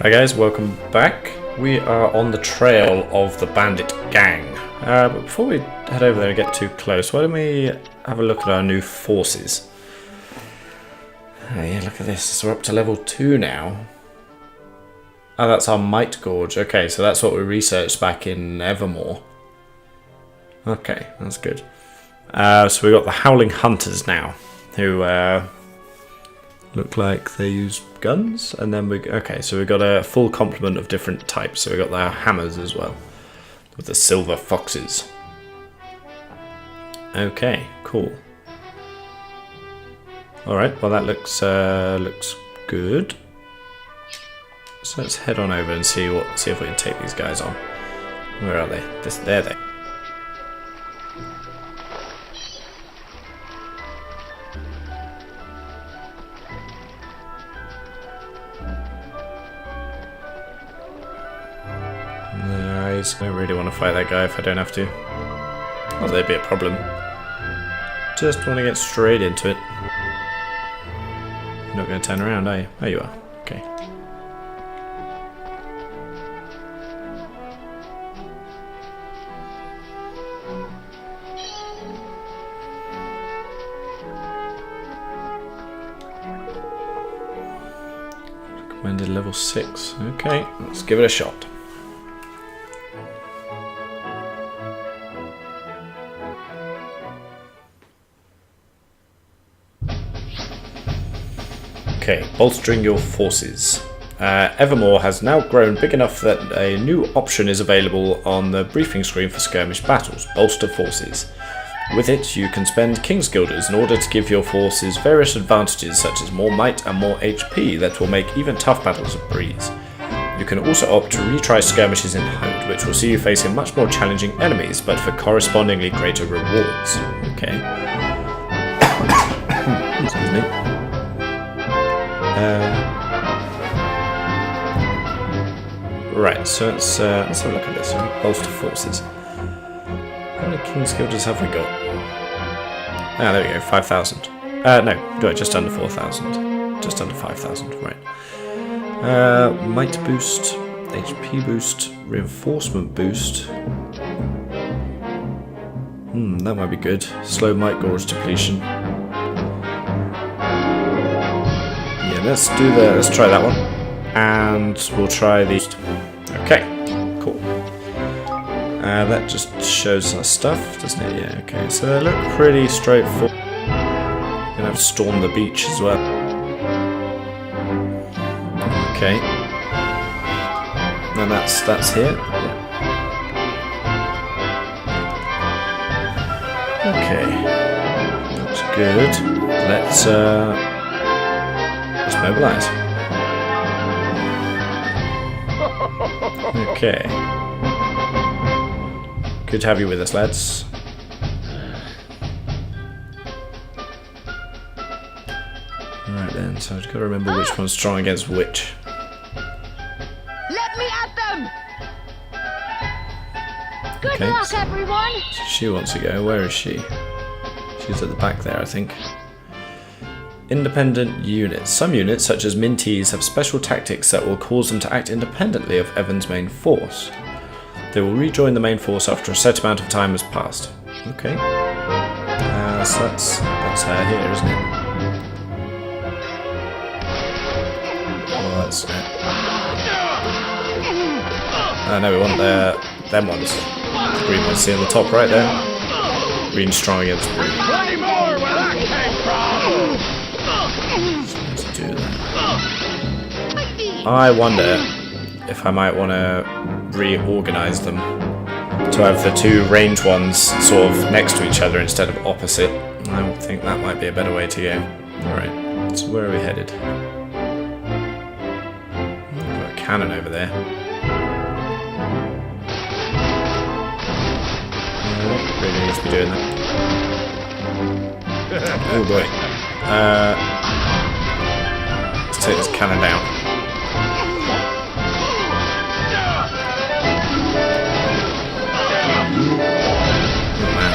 Hi guys, welcome back. We are on the trail of the bandit gang. But before we head over there and get too close, why don't we have a look at our new forces? Oh yeah, look at this. So we're up to level 2 now. Oh, that's our Might Gorge. Okay, so that's what we researched back in Evermore. Okay, that's good. So we got the Howling Hunters now, who look like they use guns, and then so we got a full complement of different types. So we got the hammers as well, with the silver foxes. Okay, cool. All right, well that looks good. So let's head on over and see if we can take these guys on. Where are they? There they. Nice. I don't really want to fight that guy if I don't have to. Well, that'd be a problem. Just want to get straight into it. You're not going to turn around, are you? Oh, you are. Okay. Recommended level 6. Okay, let's give it a shot. Okay, bolstering your forces. Evermore has now grown big enough that a new option is available on the briefing screen for skirmish battles, Bolster Forces. With it, you can spend King's Guilders in order to give your forces various advantages such as more might and more HP that will make even tough battles a breeze. You can also opt to retry skirmishes in Hode, which will see you facing much more challenging enemies, but for correspondingly greater rewards. Okay. Excuse me. Right, so let's have a look at this. Bolster forces. How many King's Guilders have we got? Ah, there we go, 5,000. No, just under 4,000. Just under 5,000, right. Might boost, HP boost, reinforcement boost. That might be good. Slow Might Gorge depletion. Let's try that one, and we'll try these. Okay, cool. That just shows us stuff, doesn't it? Yeah. Okay, so they look pretty straightforward. Gonna have to storm the beach as well. Okay, and that's here. Yeah. Okay, looks good. Let's mobilize. Okay. Good to have you with us, lads. Alright then, so I've got to remember which one's strong against which. Let me at them! Good Okay, luck, everyone! she wants to go. Where is she? She's at the back there, I think. Independent units. Some units, such as Minties, have special tactics that will cause them to act independently of Evan's main force. They will rejoin the main force after a set amount of time has passed. Okay. So that's her here, isn't it? Oh, that's it. No, we want them ones. The green ones, see on the top right there? Green strong against blue. Plenty more where that came from! Let's do that. I wonder if I might want to reorganize them to have the two range ones sort of next to each other instead of opposite. I think that might be a better way to go. Alright, so where are we headed? We've got a cannon over there. Really needs to be doing that. Oh boy. Let's take this cannon down. Oh man.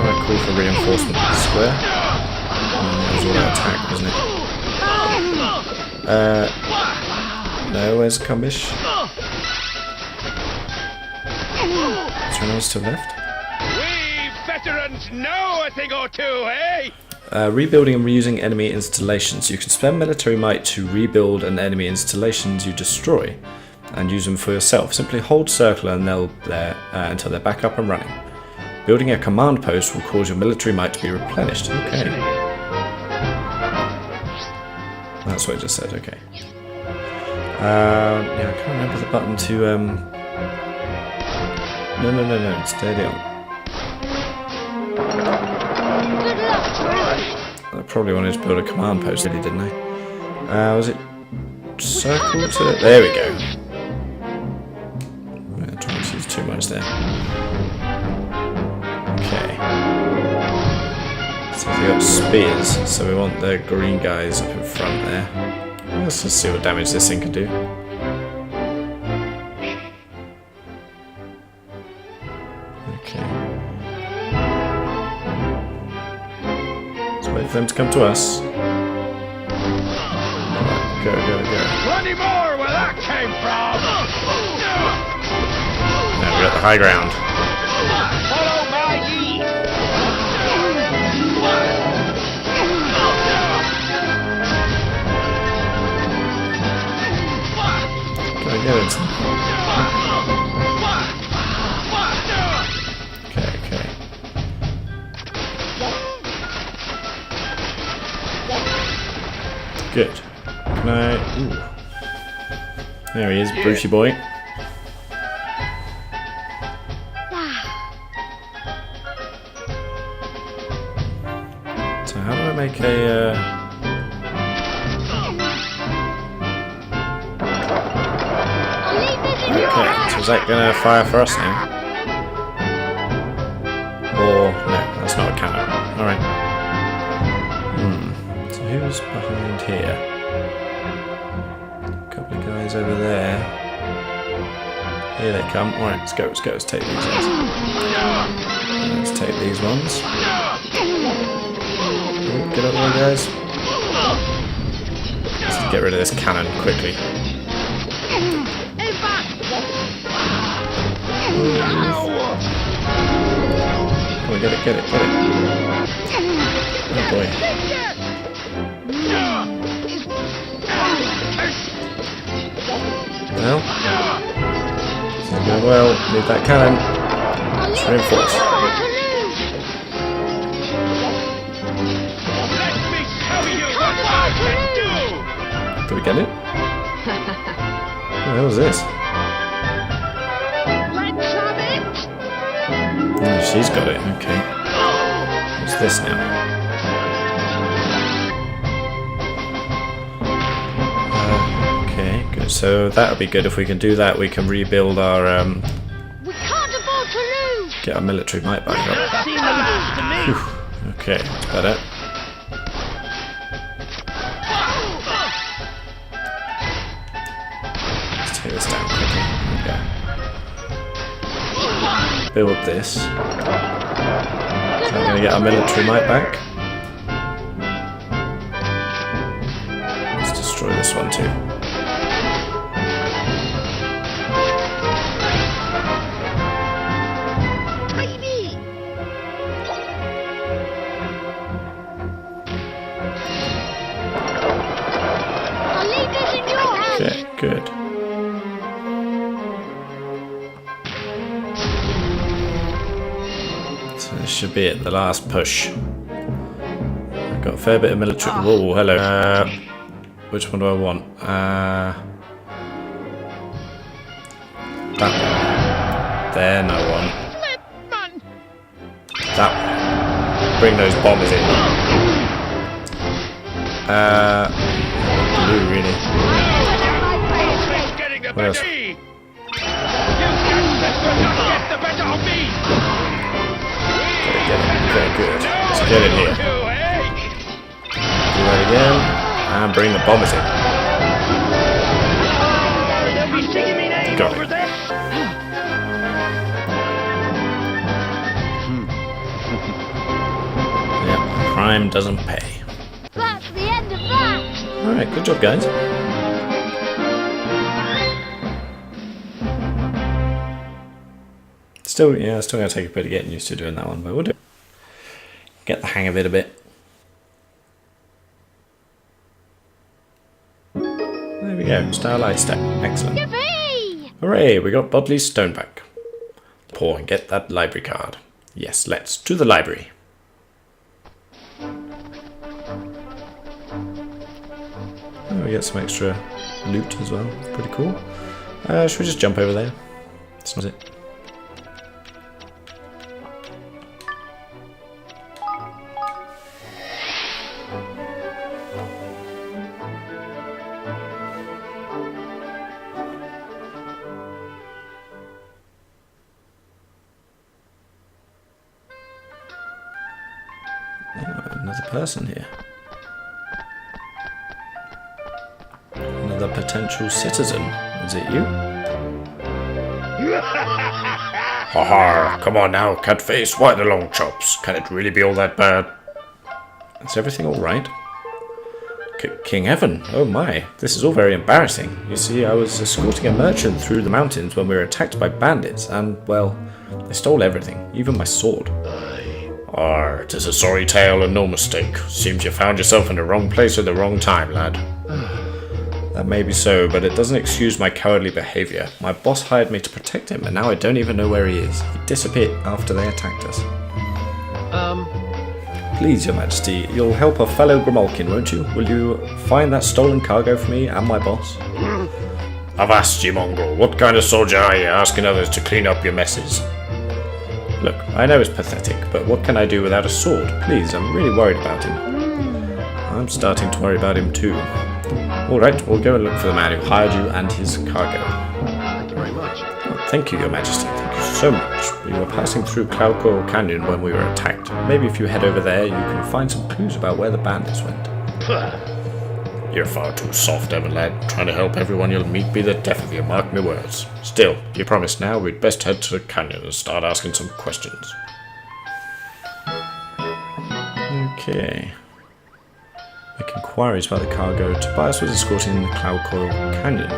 do I call for reinforcement? Square? That was all that attack, wasn't it? No, where's Cumbish? Is there anyone else still left? We veterans know a thing or two, eh? Rebuilding and reusing enemy installations. You can spend military might to rebuild an enemy installations you destroy and use them for yourself. Simply hold circle and they'll there until they're back up and running. Building a command post will cause your military might to be replenished. Okay. That's what it just said, okay. Yeah, I can't remember the button to No, steady on. I probably wanted to build a command post, really, didn't I? Was it circle to... There we go. I'm trying to use too much there. Okay. So we got spears, so we want the green guys up in front there. Let's just see what damage this thing can do. Okay. Let's wait for them to come to us. Right, go. Plenty more where that came from! Now we're at the high ground. Follow my lead! Can I get it? Okay. Good. Can I... Ooh. There he is, Brucey boy. So how do I make a... Okay, so is that gonna fire for us now? Or... no, that's not a cannon. Alright. So who's behind here? A couple of guys over there. Here they come. Alright, let's go, let's take these ones. Let's take these ones. Oh, get up there, guys. Let's get rid of this cannon quickly. Come on, get it. Oh boy. Well, this is going well. Need that cannon. Let's reinforce. Let me show you what I can do! Did we get it? What the hell is this? Oh, she's got it, okay. What's this now? Okay, good. So that'll be good. If we can do that, we can rebuild our We can't afford to lose. get our military might back up. Whew. Okay, that's better. Let's take this down quickly. Okay. Build this. So I'm going to get our military might back. Let's destroy this one too. Okay, good. So this should be it, the last push. I've got a fair bit of military. Whoa, hello. Which one do I want? That one. There, no one. That one. Bring those bombers in. Blue, really. What else? You guys will not get the better of me! Get it. Okay, good. Let's get in here. Do that again. And bring the bombers in. They'll be singing me name Got over it. this! Crime doesn't pay. That's the end of that. Alright, good job, guys. Still gonna take a bit of getting used to doing that one, but we'll do it. Get the hang of it a bit. There we go, Starlight Step. Excellent. Yippee! Hooray, we got Boddly's stone back. Pour and get that library card. Yes, let's to the library. Oh, we get some extra loot as well. Pretty cool. Should we just jump over there? That's not it. Another person here. Another potential citizen. Is it you? Haha, come on now, cat face, why the long chops? Can it really be all that bad? Is everything alright? King Evan, oh my, this is all very embarrassing. You see, I was escorting a merchant through the mountains when we were attacked by bandits, and, well, they stole everything, even my sword. Ah, 'tis a sorry tale and no mistake. Seems you found yourself in the wrong place at the wrong time, lad. That may be so, but it doesn't excuse my cowardly behaviour. My boss hired me to protect him, and now I don't even know where he is. He disappeared after they attacked us. Please, your majesty, you'll help a fellow Grimalkin, won't you? Will you find that stolen cargo for me and my boss? Avast, ye mongrel. What kind of soldier are you, asking others to clean up your messes? Look, I know it's pathetic, but what can I do without a sword? Please, I'm really worried about him. I'm starting to worry about him too. Alright, we'll go and look for the man who hired you and his cargo. Thank you very much. Oh, thank you, your majesty. Thank you so much. We were passing through Cloud Coil Canyon when we were attacked. Maybe if you head over there, you can find some clues about where the bandits went. You're far too soft, Evan lad. Trying to help everyone you'll meet be the death of you, mark me words. Still, you promised now, we'd best head to the canyon and start asking some questions. Okay. Make inquiries about the cargo. Tobias was escorting the Cloud Coil Canyon.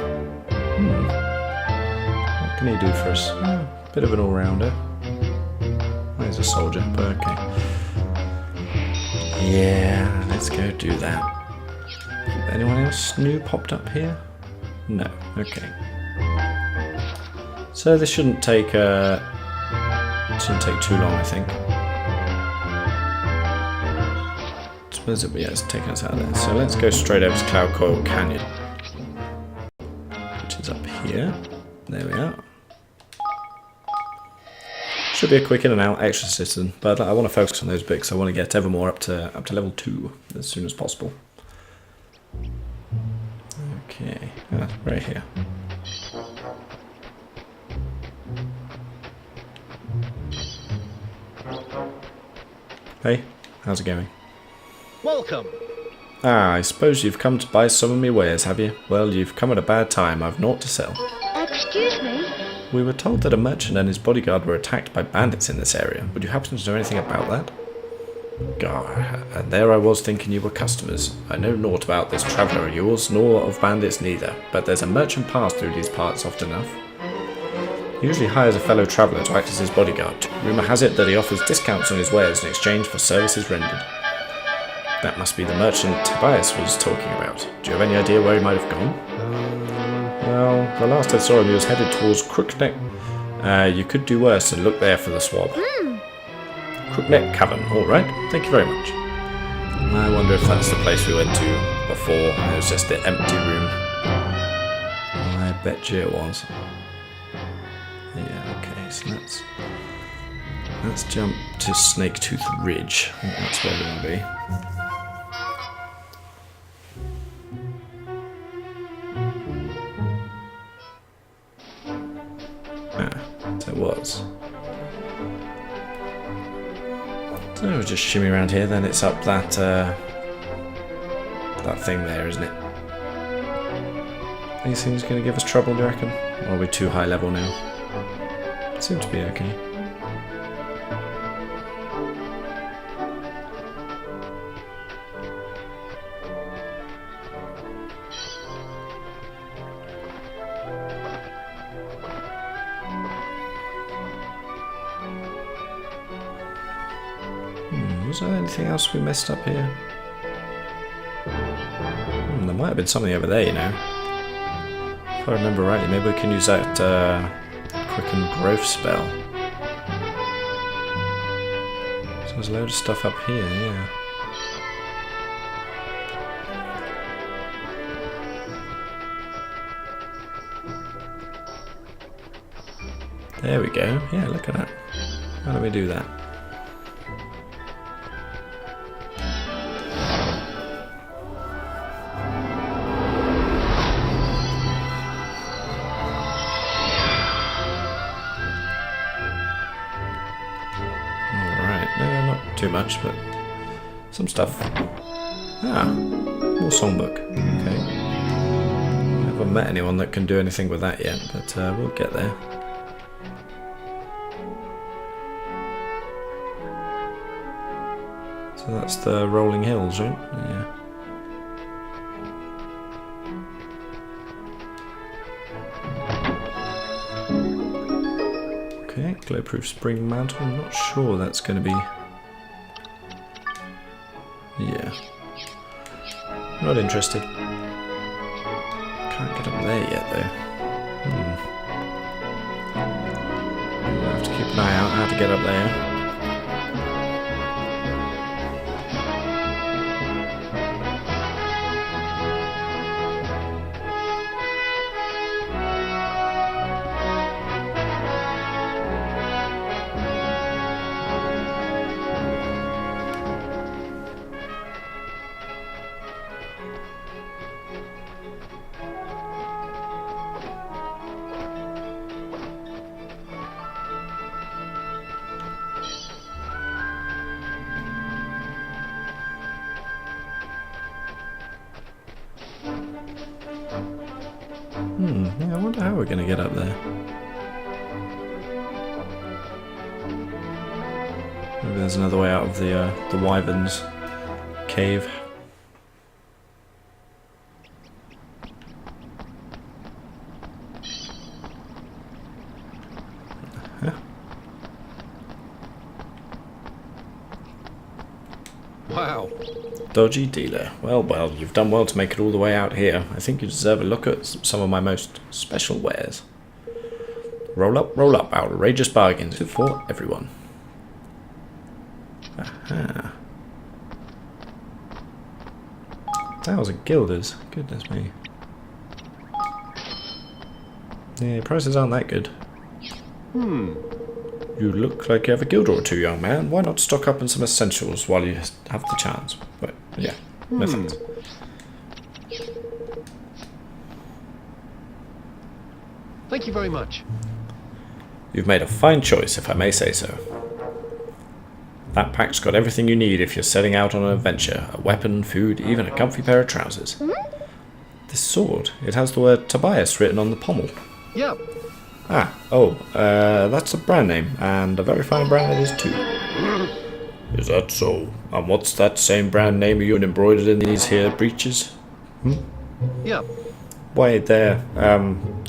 What can he do for us? Bit of an all-rounder. Well, he's a soldier, but okay. Yeah, let's go do that. Anyone else new popped up here? No. Okay. So this shouldn't take too long, I think. Suppose it, yeah, it's taking us out of there. So let's go straight over to Cloud Coil Canyon, which is up here. There we are. Should be a quick in and out extra citizen, but I want to focus on those bits. I want to get Evermore up to level 2 as soon as possible. Okay, right here. Hey, how's it going? Welcome. Ah, I suppose you've come to buy some of me wares, have you? Well, you've come at a bad time. I've naught to sell. Excuse me? We were told that a merchant and his bodyguard were attacked by bandits in this area. Would you happen to know anything about that? Gar, and there I was thinking you were customers. I know naught about this traveller of yours, nor of bandits neither, but there's a merchant pass through these parts often enough. He usually hires a fellow traveller to act as his bodyguard. Rumour has it that he offers discounts on his wares in exchange for services rendered. That must be the merchant Tobias was talking about. Do you have any idea where he might have gone? Well, the last I saw him he was headed towards Crookneck. You could do worse than look there for the swab. Crookneck Cavern, alright, thank you very much. I wonder if that's the place we went to before. It was just the empty room. I bet you it was. Yeah, okay, so let's jump to Snaketooth Ridge. I think that's where we want to be. So it was. So we'll just shimmy around here, then it's up that thing there, isn't it? These things going to give us trouble, do you reckon? Or are we too high level now? Seem to be okay. Was there anything else we messed up here? There might have been something over there, you know. If I remember rightly, maybe we can use that quicken growth spell. So there's a load of stuff up here, yeah. There we go. Yeah, look at that. How do we do that? Too much, but some stuff. Ah, more songbook. Okay. I haven't met anyone that can do anything with that yet, but we'll get there. So that's the rolling hills, right? Yeah. Okay, glowproof spring mantle. I'm not sure that's going to be. Yeah. Not interested. Can't get up there yet though. We'll have to keep an eye out how to get up there. Yeah, I wonder how we're going to get up there. Maybe there's another way out of the Wyvern's cave. Wow. Dodgy dealer. Well, you've done well to make it all the way out here. I think you deserve a look at some of my most special wares. Roll up, outrageous bargains for everyone. Aha. $1,000 guilders. Goodness me. Yeah, prices aren't that good. You look like you have a guilder or two, young man. Why not stock up on some essentials while you have the chance? But yeah, no thanks. Thank you very much. You've made a fine choice, if I may say so. That pack's got everything you need if you're setting out on an adventure. A weapon, food, even a comfy pair of trousers. This sword, it has the word Tobias written on the pommel. Yep. That's a brand name, and a very fine brand it is too. Is that so? And what's that same brand name you embroidered in these here breeches? Yep. Why, they're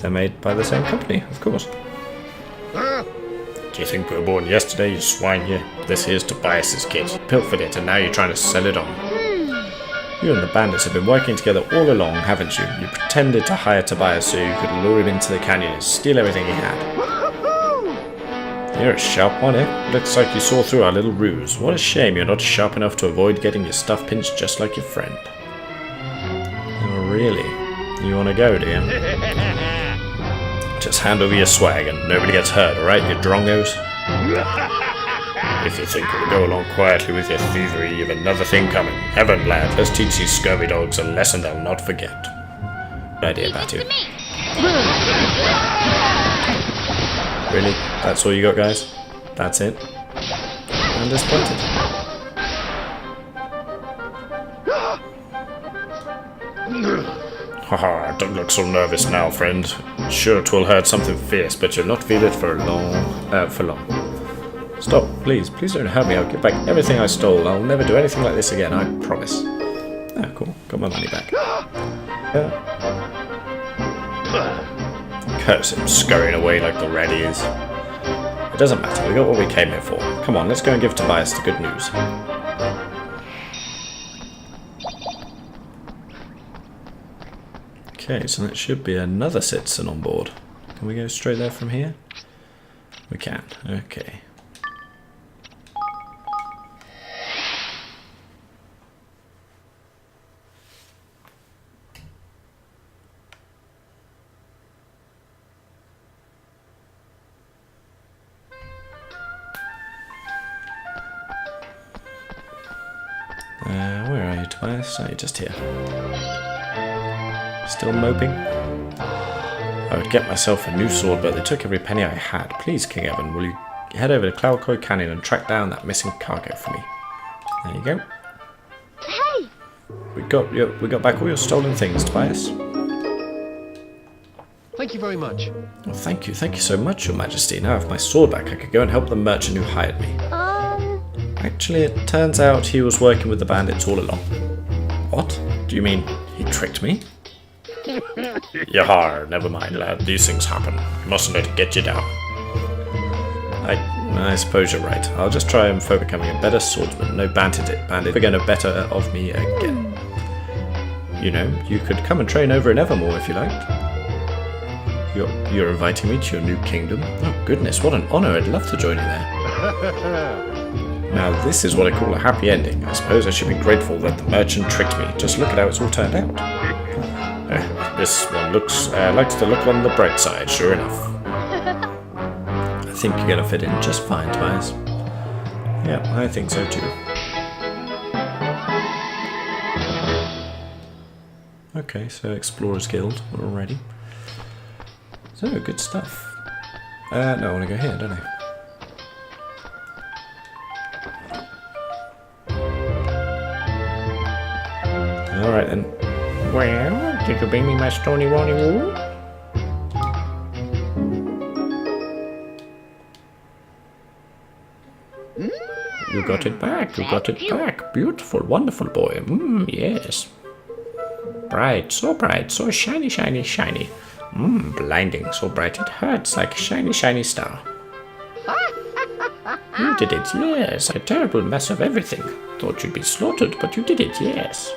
made by the same company, of course. Do you think we were born yesterday, you swine, you? This here's Tobias's kit. You pilfered it, and now you're trying to sell it on. You and the bandits have been working together all along, haven't you? You pretended to hire Tobias so you could lure him into the canyon and steal everything he had. You're a sharp one, eh? Looks like you saw through our little ruse. What a shame you're not sharp enough to avoid getting your stuff pinched just like your friend. Oh, really? You want to go, do you? Just hand over your swag and nobody gets hurt, alright, you drongos? If you think you'll go along quietly with your thievery, you've another thing coming. Heaven, lad, let's teach these scurvy dogs a lesson they'll not forget. Good idea, Batu. Really? That's all you got, guys? That's it? I'm disappointed. Haha, don't look so nervous now, friend. Sure, 'twill hurt something fierce, but you'll not feel it for long. Stop, please don't hurt me. I'll give back everything I stole. I'll never do anything like this again, I promise. Ah, cool. Got my money back. Yeah. Curse him, scurrying away like the rat he is. It doesn't matter, we got what we came here for. Come on, let's go and give Tobias the good news. Okay, so that should be another citizen on board. Can we go straight there from here? We can. Okay. Where are you, Tobias? Oh, you're just here. Still moping? I would get myself a new sword, but they took every penny I had. Please, King Evan, will you head over to Cloudcoy Canyon and track down that missing cargo for me? There you go. Hey! We got back all your stolen things, Tobias. Thank you very much. Well, thank you so much, Your Majesty. Now I have my sword back, I could go and help the merchant who hired me. Actually, it turns out he was working with the bandits all along. What? Do you mean he tricked me? Yahar, never mind, lad. These things happen. You mustn't let it get you down. I suppose you're right. I'll just try and focus on becoming a better swordsman. No bandit are going to better of me again. You know, you could come and train over in Evermore if you liked. You're inviting me to your new kingdom? Oh goodness, what an honour. I'd love to join you there. Now this is what I call a happy ending. I suppose I should be grateful that the merchant tricked me. Just look at how it's all turned out. This one likes to look on the bright side, sure enough. I think you're going to fit in just fine, Tobias. Yeah, I think so too. Okay, so Explorers Guild, we're all ready. So, good stuff. No, I want to go here, don't I? Alright then. Well, did you bring me my stoney-woney-woo? You got it back, you got it back. Beautiful, wonderful boy. Yes. Bright, so shiny, shiny, shiny. Blinding, so bright it hurts like a shiny, shiny star. You did it, yes. A terrible mess of everything. Thought you'd be slaughtered, but you did it, yes.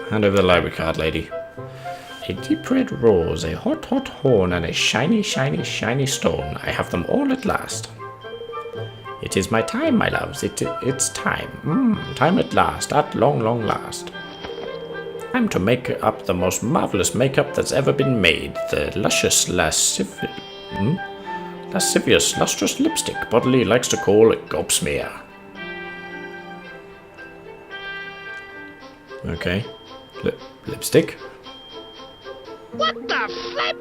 Hand over the library card, lady. A deep red rose, a hot, hot horn, and a shiny, shiny, shiny stone. I have them all at last. It is my time, my loves. It's time. Time at last, at long, long last. Time to make up the most marvelous makeup that's ever been made. The luscious, lascivious, lustrous lipstick Boddly likes to call Gobsmear. Okay. Lipstick? What the flip?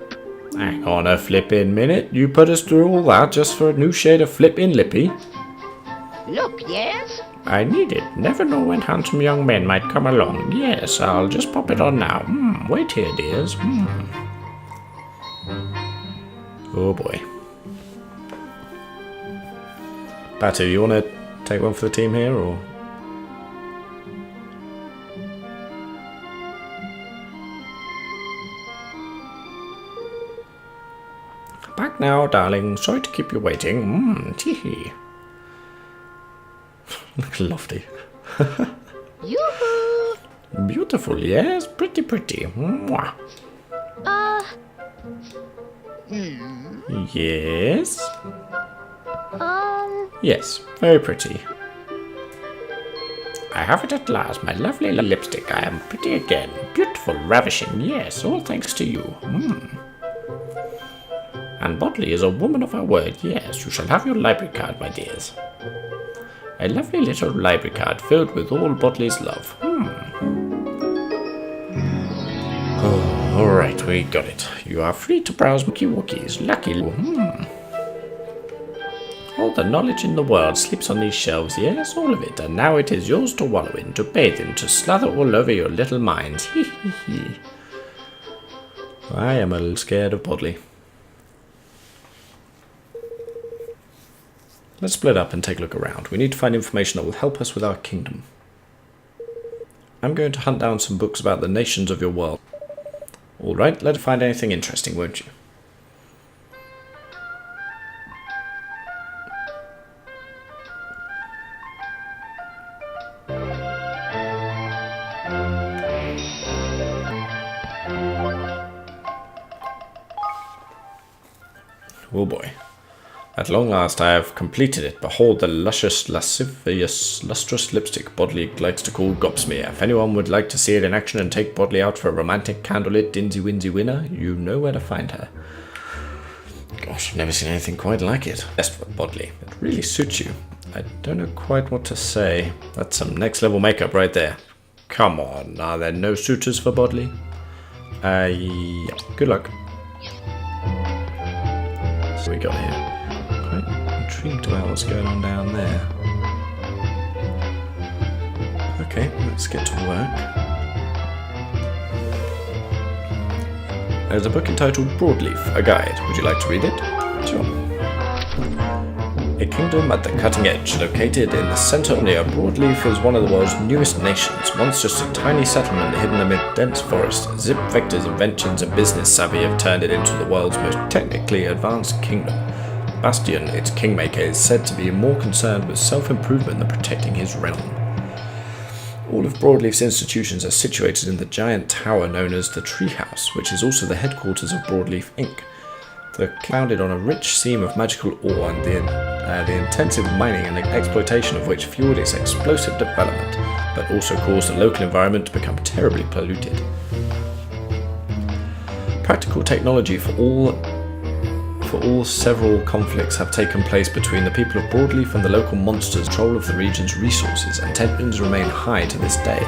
Hang on a flippin' minute. You put us through all that just for a new shade of flippin' lippy? Look, yes? I need it. Never know when handsome young men might come along. Yes, I'll just pop it on now. Wait here, dears. Oh boy. Batu, you want to take one for the team here, or...? Back now, darling. Sorry to keep you waiting. Tee-hee. Look lofty. Yoo-hoo! Beautiful, yes? Pretty, pretty. Mwah. Yes? Yes, very pretty. I have it at last, my lovely lipstick. I am pretty again. Beautiful, ravishing, yes, all thanks to you. And Boddly is a woman of her word, yes. You shall have your library card, my dears. A lovely little library card filled with all Boddly's love. Oh, alright, we got it. You are free to browse Mookie Wookies. Lucky. All the knowledge in the world sleeps on these shelves, yes, all of it, and now it is yours to wallow in, to bathe in, to slather all over your little minds. I am a little scared of Boddly. Let's split up and take a look around. We need to find information that will help us with our kingdom. I'm going to hunt down some books about the nations of your world. Alright, let's find anything interesting, won't you? Oh boy. At long last I have completed it. Behold the luscious, lascivious, lustrous lipstick Boddly likes to call gobsmear. If anyone would like to see it in action and take Boddly out for a romantic candlelit dinsy-winsy winner, you know where to find her. Gosh, I've never seen anything quite like it. Best for Boddly. It really suits you. I don't know quite what to say. That's some next level makeup right there. Come on, are there no suitors for Boddly? Yeah. Good luck. So we got here. Quite intrigued about what's going on down there. Okay, let's get to work. There's a book entitled Broadleaf, a guide. Would you like to read it? Sure. A kingdom at the cutting edge, located in the center of near Broadleaf, is one of the world's newest nations. Once just a tiny settlement hidden amid dense forest, Zip Vector's inventions and business savvy have turned it into the world's most technically advanced kingdom. Bastion, its kingmaker, is said to be more concerned with self-improvement than protecting his realm. All of Broadleaf's institutions are situated in the giant tower known as the Treehouse, which is also the headquarters of Broadleaf Inc. They're founded on a rich seam of magical ore, and the intensive mining and exploitation of which fueled its explosive development, but also caused the local environment to become terribly polluted. Practical technology for all several conflicts have taken place between the people of Broadleaf and the local monsters. Control of the region's resources, and tensions remain high to this day.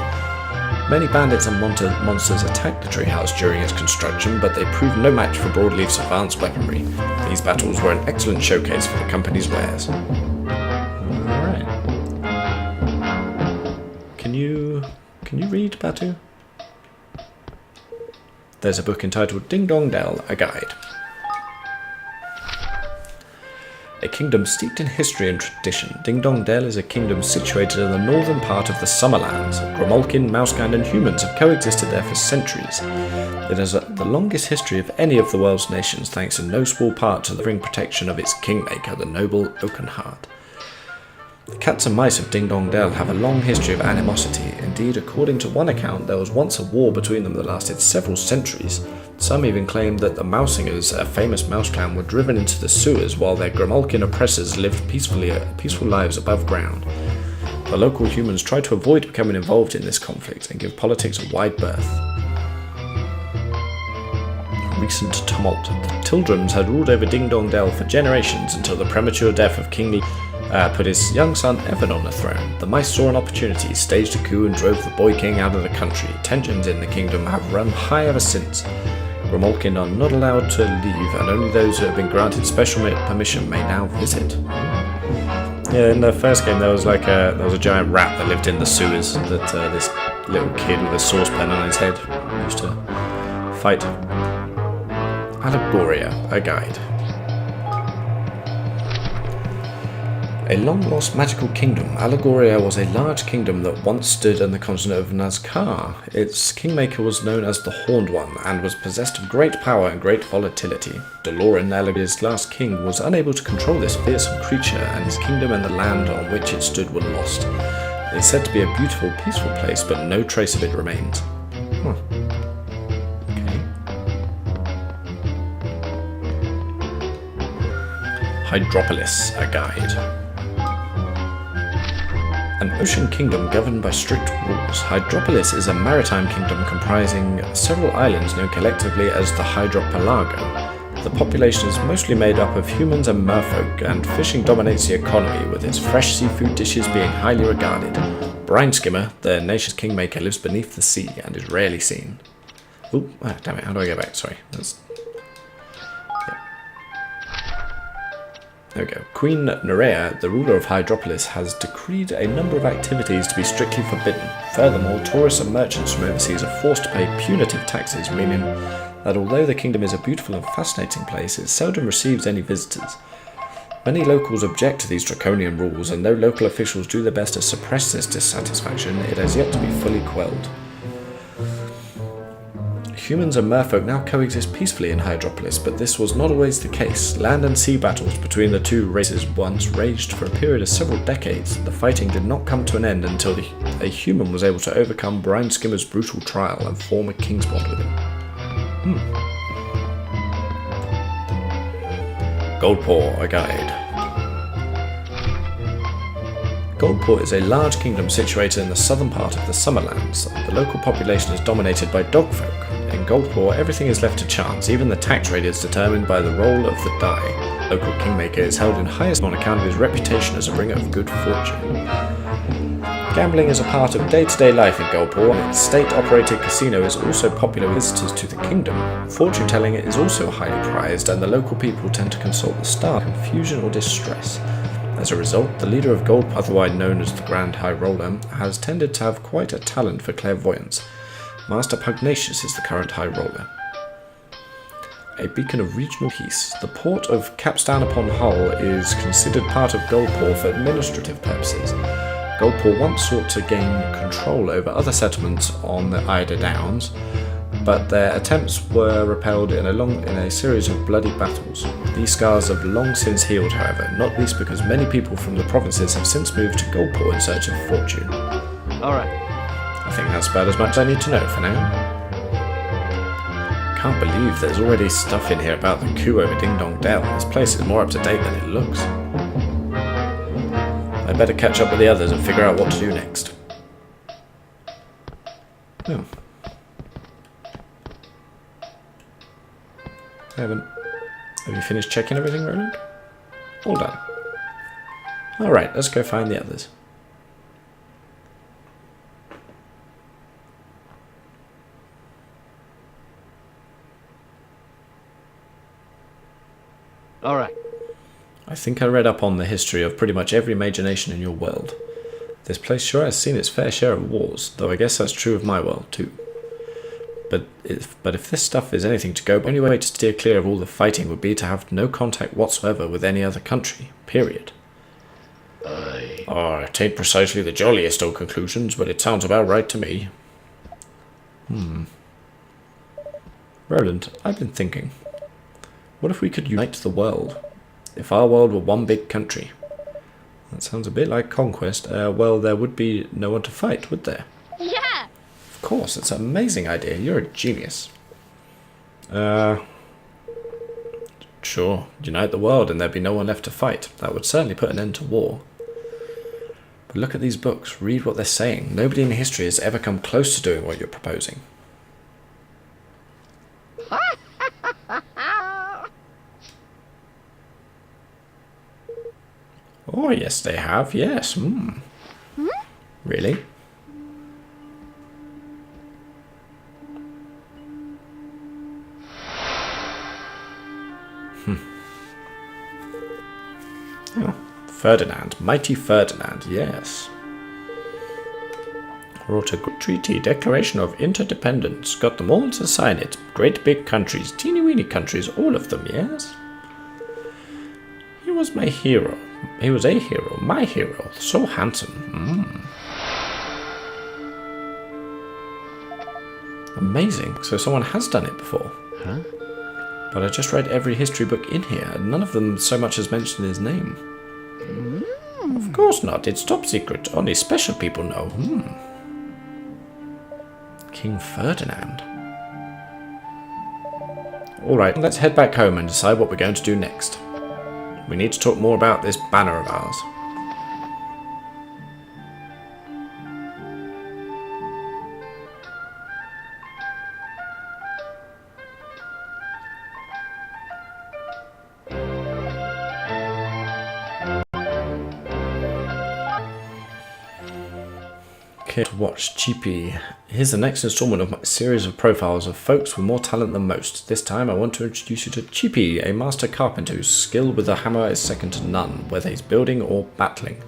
Many bandits and monsters attacked the treehouse during its construction, but they proved no match for Broadleaf's advanced weaponry. These battles were an excellent showcase for the company's wares. Alright. Can you read, Batu? There's a book entitled Ding Dong Dell, a guide. A kingdom steeped in history and tradition, Ding Dong Dell is a kingdom situated in the northern part of the Summerlands. Gromolkin, Mousekind and humans have coexisted there for centuries. It has the longest history of any of the world's nations, thanks in no small part to the protection of its kingmaker, the noble Oakenheart. The cats and mice of Ding Dong Dell have a long history of animosity. Indeed, according to one account, there was once a war between them that lasted several centuries. Some even claimed that the Mousingers, a famous mouse clan, were driven into the sewers while their Gromolkin oppressors lived peaceful lives above ground. The local humans tried to avoid becoming involved in this conflict and give politics a wide berth. Recent tumult. The Tildrams had ruled over Ding Dong Dell for generations until the premature death of King Lee put his young son Evan on the throne. The mice saw an opportunity, staged a coup and drove the boy king out of the country. Tensions in the kingdom have run high ever since. Gromolkin are not allowed to leave, and only those who have been granted special permission may now visit. Yeah, in the first game there was a giant rat that lived in the sewers that this little kid with a saucepan on his head used to fight. Allegoria, a guide. A long-lost magical kingdom, Allegoria was a large kingdom that once stood on the continent of Nazcar. Its kingmaker was known as the Horned One, and was possessed of great power and great volatility. Doloran, Allegoria's last king, was unable to control this fearsome creature, and his kingdom and the land on which it stood were lost. It is said to be a beautiful, peaceful place, but no trace of it remains. Okay. Hydropolis, a guide. An ocean kingdom governed by strict rules. Hydropolis is a maritime kingdom comprising several islands known collectively as the Hydropelago. The population is mostly made up of humans and merfolk, and fishing dominates the economy, with its fresh seafood dishes being highly regarded. Brine Skimmer, the nation's kingmaker, lives beneath the sea and is rarely seen. Oop, damn it, how do I go back? Sorry. There we go. Queen Nerea, the ruler of Hydropolis, has decreed a number of activities to be strictly forbidden. Furthermore, tourists and merchants from overseas are forced to pay punitive taxes, meaning that although the kingdom is a beautiful and fascinating place, it seldom receives any visitors. Many locals object to these draconian rules, and though local officials do their best to suppress this dissatisfaction, it has yet to be fully quelled. Humans and merfolk now coexist peacefully in Hydropolis, but this was not always the case. Land and sea battles between the two races once raged for a period of several decades. The fighting did not come to an end until a human was able to overcome Brine Skimmer's brutal trial and form a king's bond with him. Goldport, a guide. Goldport is a large kingdom situated in the southern part of the Summerlands. The local population is dominated by dogfolk. In Goldport, everything is left to chance, even the tax rate is determined by the roll of the die. Local kingmaker is held in highest on account of his reputation as a bringer of good fortune. Gambling is a part of day-to-day life in Goldport, and its state-operated casino is also popular with visitors to the kingdom. Fortune-telling is also highly prized, and the local people tend to consult the star, confusion or distress. As a result, the leader of Goldport, otherwise known as the Grand High Roller, has tended to have quite a talent for clairvoyance. Master Pugnacious is the current High Roller. A beacon of regional peace. The port of Capstan upon Hull is considered part of Goldport for administrative purposes. Goldport once sought to gain control over other settlements on the Eider Downs, but their attempts were repelled in a series of bloody battles. These scars have long since healed, however, not least because many people from the provinces have since moved to Goldport in search of fortune. Alright. I think that's about as much as I need to know for now. Can't believe there's already stuff in here about the coup over Ding Dong Dell. This place is more up to date than it looks. I better catch up with the others and figure out what to do next. Oh. Have you finished checking everything, Roland? All done. Alright, let's go find the others. Alright. I think I read up on the history of pretty much every major nation in your world. This place sure has seen its fair share of wars, though I guess that's true of my world too. But if this stuff is anything to go, the only way to steer clear of all the fighting would be to have no contact whatsoever with any other country. Period. It ain't precisely the jolliest of conclusions, but it sounds about right to me. Roland, I've been thinking. What if we could unite the world? If our world were one big country. That sounds a bit like conquest. Well, there would be no one to fight, would there? Yeah! Of course, it's an amazing idea. You're a genius. Sure, unite the world and there'd be no one left to fight. That would certainly put an end to war. But look at these books. Read what they're saying. Nobody in history has ever come close to doing what you're proposing. Oh, yes, they have. Yes. Really? Oh, Ferdinand. Mighty Ferdinand. Yes. Wrote a good treaty. Declaration of Interdependence. Got them all to sign it. Great big countries. Teeny-weeny countries. All of them, yes? He was my hero. He was a hero, my hero, so handsome. Amazing, so someone has done it before. Huh? But I just read every history book in here, and none of them so much as mentioned his name. Of course not, it's top secret, only special people know. King Ferdinand. Alright, let's head back home and decide what we're going to do next. We need to talk more about this banner of ours. Okay, to watch Cheapy. Here's the next installment of my series of profiles of folks with more talent than most. This time I want to introduce you to Cheapy, a master carpenter whose skill with the hammer is second to none, whether he's building or battling.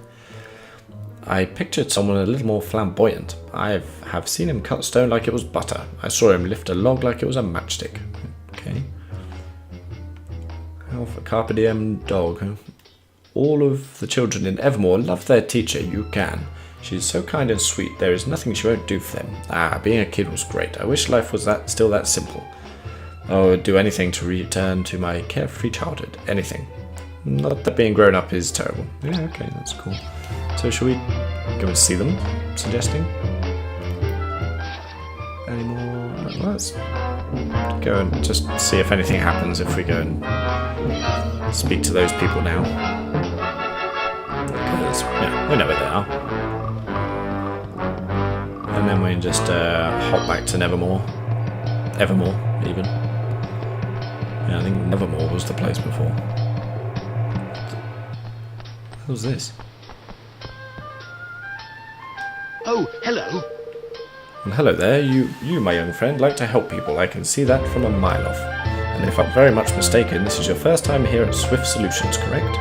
I pictured someone a little more flamboyant. I have seen him cut stone like it was butter. I saw him lift a log like it was a matchstick. Okay. Alpha Carpe Diem dog. All of the children in Evermore love their teacher, You Can. She's so kind and sweet, there is nothing she won't do for them. Being a kid was great. I wish life was still that simple. I would do anything to return to my carefree childhood. Anything. Not that being grown up is terrible. Yeah, okay, that's cool. So should we go and see them? Suggesting? Any more? Let's go and just see if anything happens if we go and speak to those people now. Because, yeah, we know where they are. And then we can just hop back to Nevermore. Evermore, even. Yeah, I think Nevermore was the place before. What was this? Oh, hello. Well, hello there. You, my young friend, like to help people. I can see that from a mile off. And if I'm very much mistaken, this is your first time here at Swift Solutions, correct?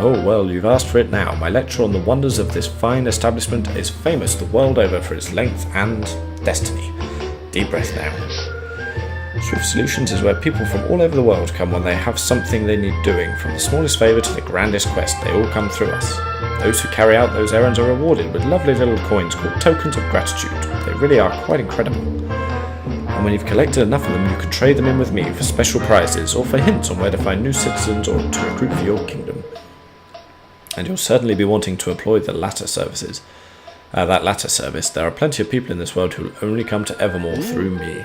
Oh, well, you've asked for it now. My lecture on the wonders of this fine establishment is famous the world over for its length and destiny. Deep breath now. Swift Solutions is where people from all over the world come when they have something they need doing. From the smallest favour to the grandest quest, they all come through us. Those who carry out those errands are rewarded with lovely little coins called tokens of gratitude. They really are quite incredible. And when you've collected enough of them, you can trade them in with me for special prizes or for hints on where to find new citizens or to recruit for your kingdom. And you'll certainly be wanting to employ the latter services. That latter service, there are plenty of people in this world who will only come to Evermore through me.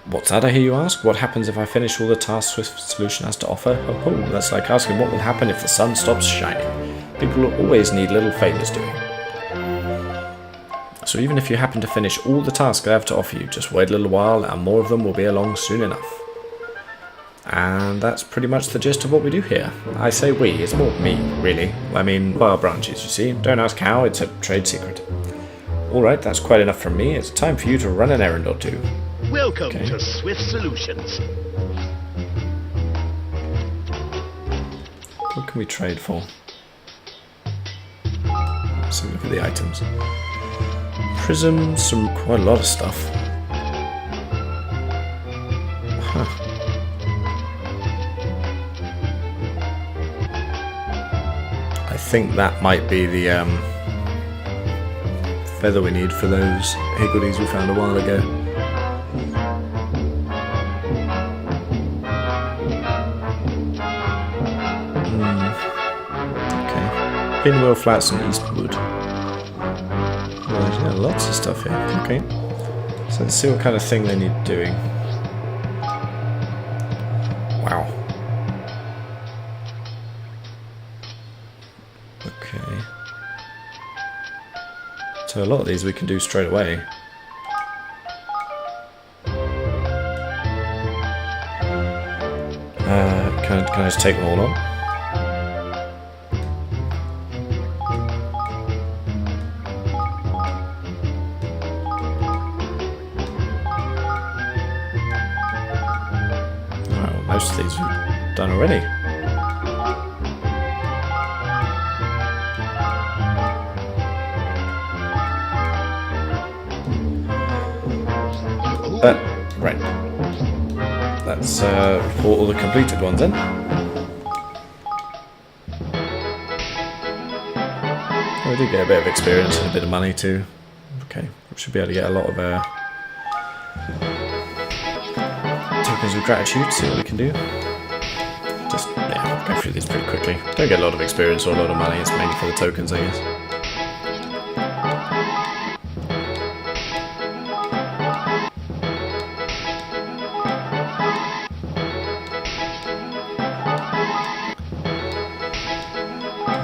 What's that, I hear you ask? What happens if I finish all the tasks Swift Solution has to offer? Oh, that's like asking what will happen if the sun stops shining. People will always need little favours doing. So even if you happen to finish all the tasks I have to offer you, just wait a little while and more of them will be along soon enough. And that's pretty much the gist of what we do here. I say we, it's more me, really. I mean, our branches, you see. Don't ask how, it's a trade secret. Alright, that's quite enough from me. It's time for you to run an errand or two. Welcome to Swift Solutions. What can we trade for? Let's look at the items. Prisms, quite a lot of stuff. Huh. I think that might be the feather we need for those higgledies we found a while ago. Okay. Pinwheel flats and Eastwood. Right, yeah, lots of stuff here. Okay. So let's see what kind of thing they need doing. Wow. Okay. So a lot of these we can do straight away. Can I just take them all on? Well, most of these we've done already. Right. Let's report all the completed ones then. We did get a bit of experience and a bit of money too. Okay, we should be able to get a lot of tokens of gratitude, see what we can do. Just, yeah, go through these pretty quickly. Don't get a lot of experience or a lot of money, it's mainly for the tokens, I guess.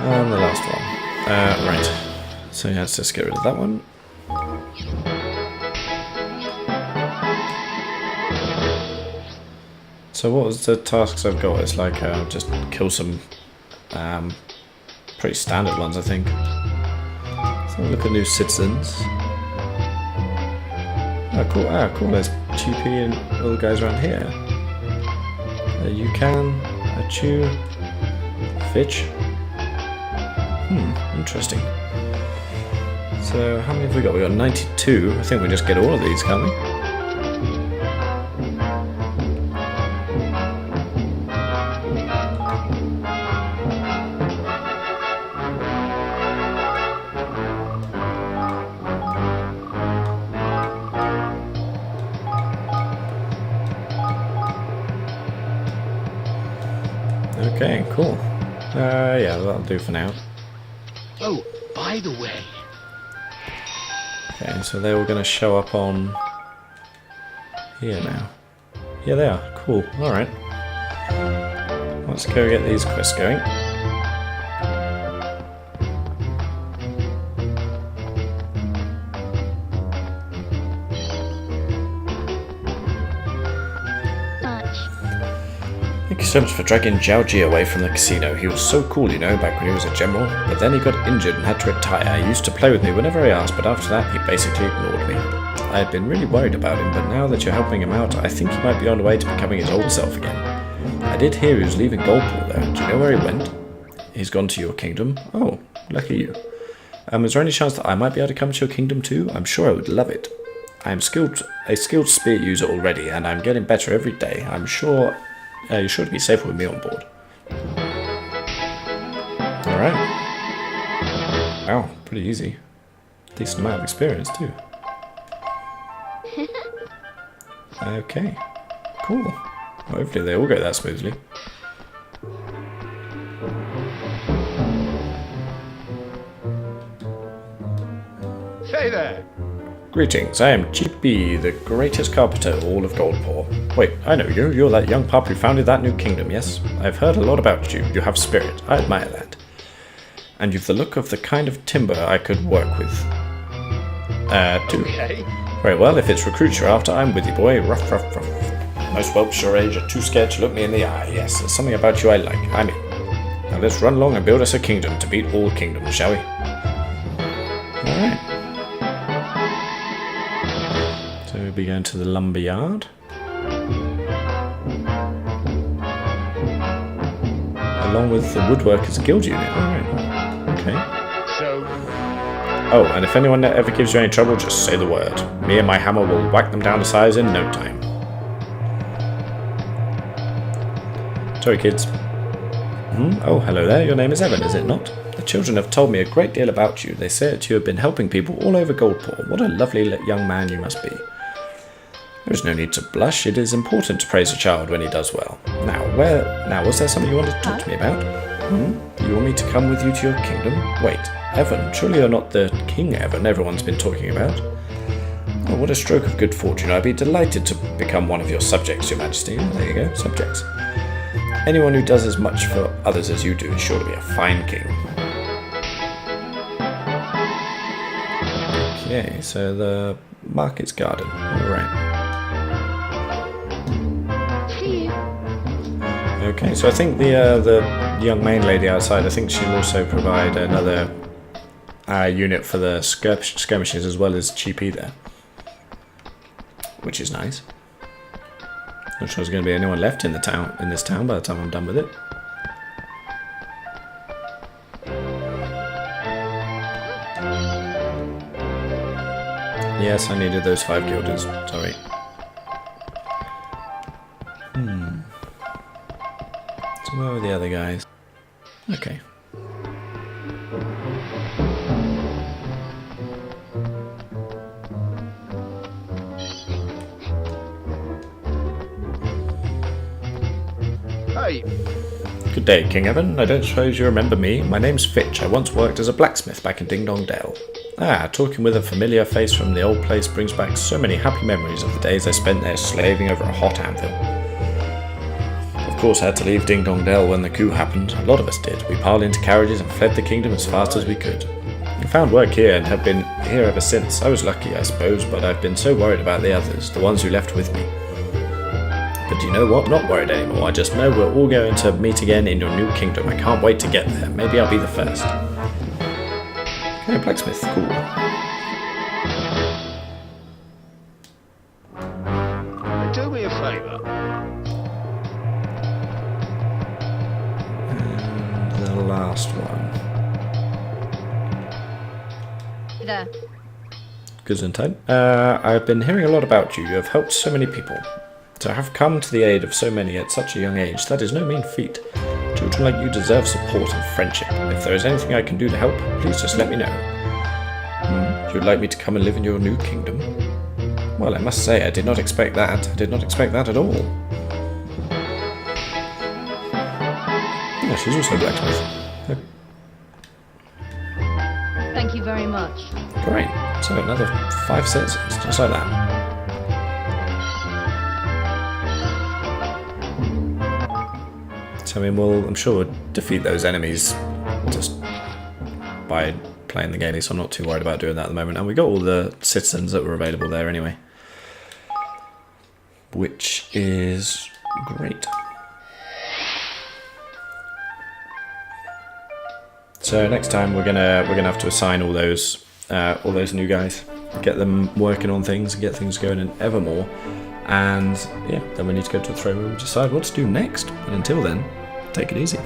And the last one. Right. So yeah, let's just get rid of that one. So what was the tasks I've got? It's like just kill some pretty standard ones, I think. So look at new citizens. Oh, cool. Ah, cool. There's GP and all the guys around here. You can, Achu, Fitch. Interesting. So, how many have we got? We got 92. I think we just get all of these, can't we? Okay, cool. Yeah, that'll do for now. Oh, by the way. Okay, so they were going to show up on here now. Yeah, they are. Cool. Alright. let's go get these quests going. Thank you so much for dragging Zhao Ji away from the casino. He was so cool, you know, back when he was a general. But then he got injured and had to retire. He used to play with me whenever I asked, but after that he basically ignored me. I had been really worried about him, but now that you're helping him out, I think he might be on the way to becoming his old self again. I did hear he was leaving Goldpool though. Do you know where he went? He's gone to your kingdom? Oh, lucky you. Is there any chance that I might be able to come to your kingdom too? I'm sure I would love it. I am a skilled spear user already, and I'm getting better every day. I'm sure you're sure to be safer with me on board. Alright. Wow, pretty easy. Decent amount of experience too. Okay, cool. Well, hopefully they all go that smoothly. Say there. Greetings, I am GP, the greatest carpenter in all of Goldpaw. Wait, I know you. You're that young pup who founded that new kingdom, yes? I've heard a lot about you. You have spirit. I admire that. And you've the look of the kind of timber I could work with. Too. Okay. Very well, if it's recruits you're after, I'm with you, boy. Ruff, ruff, ruff. Most whelps your age are too scared to look me in the eye. Yes, there's something about you I like. I'm in. Now let's run along and build us a kingdom to beat all kingdoms, shall we? Alright. So we'll be going to the lumber yard. Along with the woodworkers guild unit. Alright. Okay. Oh, and if anyone ever gives you any trouble, just say the word. Me and my hammer will whack them down to size in no time. Sorry, kids. Oh, hello there. Your name is Evan, is it not? The children have told me a great deal about you. They say that you have been helping people all over Goldpaw. What a lovely young man you must be. There is no need to blush. It is important to praise a child when he does well. Now, was there something you wanted to talk to me about? You want me to come with you to your kingdom? Wait, Evan, surely you're not the King Evan everyone's been talking about? Oh, what a stroke of good fortune. I'd be delighted to become one of your subjects, your majesty. There you go, subjects. Anyone who does as much for others as you do is sure to be a fine king. Okay, so the market's garden. Alright. Okay, so I think the young main lady outside, I think she'll also provide another unit for the skirmishes as well as GP there. Which is nice. Not sure there's going to be anyone left in this town by the time I'm done with it. Yes, I needed those 5 guilders. Sorry. So where are the other guys? Okay. Hey. Good day, King Evan. I don't suppose you remember me. My name's Fitch. I once worked as a blacksmith back in Ding Dong Dale. Talking with a familiar face from the old place brings back so many happy memories of the days I spent there slaving over a hot anvil. Of course, I had to leave Ding Dong Dell when the coup happened. A lot of us did. We piled into carriages and fled the kingdom as fast as we could. I found work here and have been here ever since. I was lucky, I suppose, but I've been so worried about the others, the ones who left with me. But do you know what? Not worried anymore. I just know we're all going to meet again in your new kingdom. I can't wait to get there. Maybe I'll be the first. Okay, blacksmith. Cool. Do me a favour. And the last one. There. Gesundheit. I've been hearing a lot about you. You have helped so many people. To have come to the aid of so many at such a young age, that is no mean feat. Children like you deserve support and friendship. If there is anything I can do to help, please just let me know. You'd like me to come and live in your new kingdom? Well, I must say, I did not expect that. I did not expect that at all. Yeah, she's also a blacksmith. Thank you very much. Great. So another 5 citizens, just like that. So I mean, I'm sure we'll defeat those enemies just by playing the game, so I'm not too worried about doing that at the moment. And we got all the citizens that were available there anyway, which is great. So next time we're gonna have to assign all those new guys, get them working on things, and get things going in Evermore, and yeah, then we need to go to the throne room and decide what to do next. And until then, take it easy.